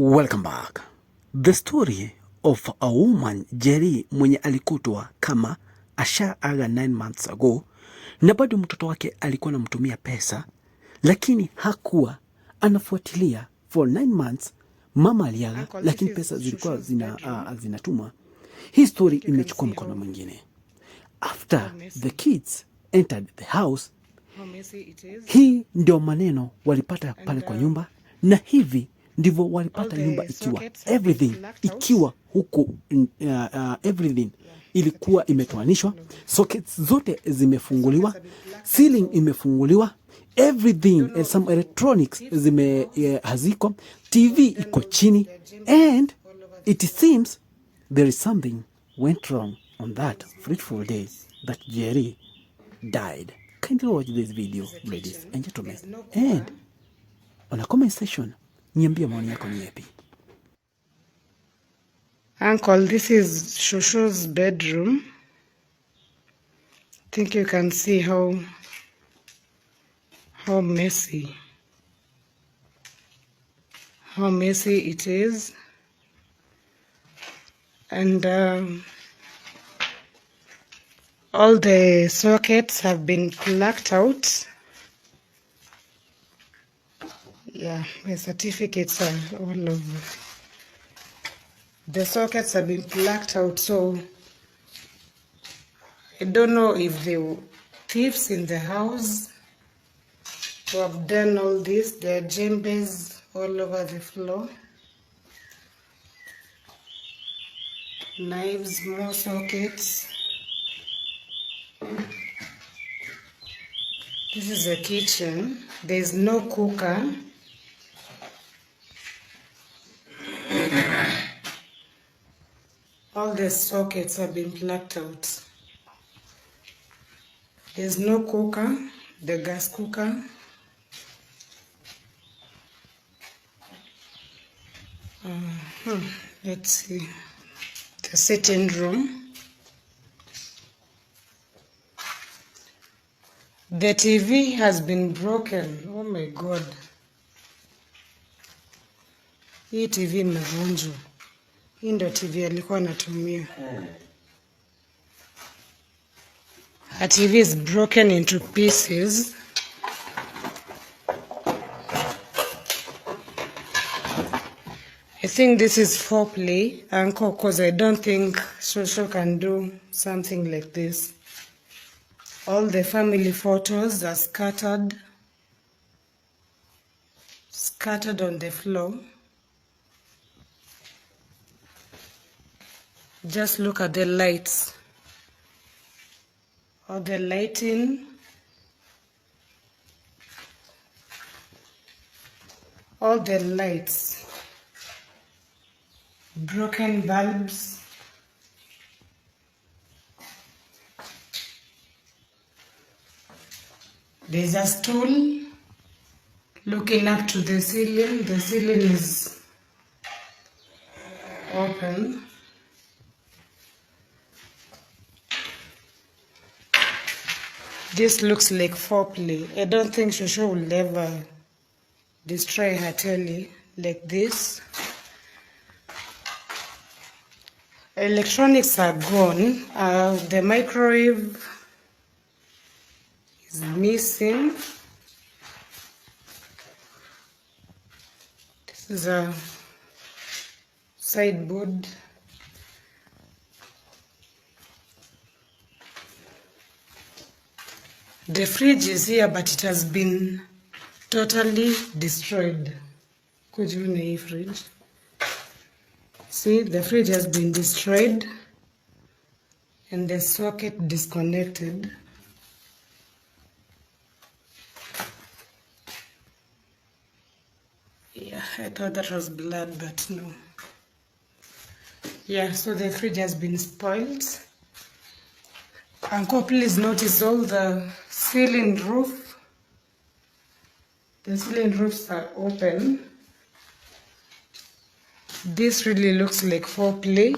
Welcome back. The story of a woman Njeri mwenye alikutwa kama ashaaga 9 months ago na bado mtoto wake alikuwa anamtumia pesa, lakini hakuwa anafuatilia for 9 months. Mama aliaga, lakini pesa zilikuwa zinatumwa. Hii story imechukua mkono mwingine. After the kids entered the house, hii ndio maneno walipata pale kwa nyumba, na hivi ndivyo walipata nyumba ikiwa everything, ikiwa huko everything ilikuwa imetoanishwa, sockets zote zimefunguliwa, ceiling imefunguliwa, everything and some electronics haziko, TV iko chini, and it seems there is something went wrong on that fateful day that Njeri died. Kindly watch this video, ladies and gentlemen, and on a comment section niambie maoni yako ni yapi. Uncle, this is Shosho's bedroom. I think you can see how messy it is, and all the sockets have been plucked out. Yeah, the certificates are all over. The sockets have been plucked out, so I don't know if the thieves in the house who have done all this. There are jembes all over the floor, knives, more sockets. This is a kitchen. There is no cooker. All the sockets have been plucked out. There's no cooker, the gas cooker. Let's see. The sitting room. The TV has been broken. Oh my God. Hii TV imevunjwa. Hii ndio TV alikuwa anatumia. Her TV is broken into pieces. I think this is foreplay, Uncle, because I don't think Shosho can do something like this. All the family photos are scattered on the floor. Just look at the lights. All the lighting. All the lights. Broken bulbs. There's a stool looking up to the ceiling. The ceiling is open. This looks like foreplay. I don't think Shosho will ever destroy her telly like this. Electronics are gone. The microwave is missing. This is a sideboard. The fridge is here, but it has been totally destroyed. Could you name fridge? See, the fridge has been destroyed and the socket disconnected. Yeah, I thought that was blood, but no. Yeah, so the fridge has been spoiled. Uncle, please notice all the ceiling roof. The ceiling roofs are open. This really looks like foreplay.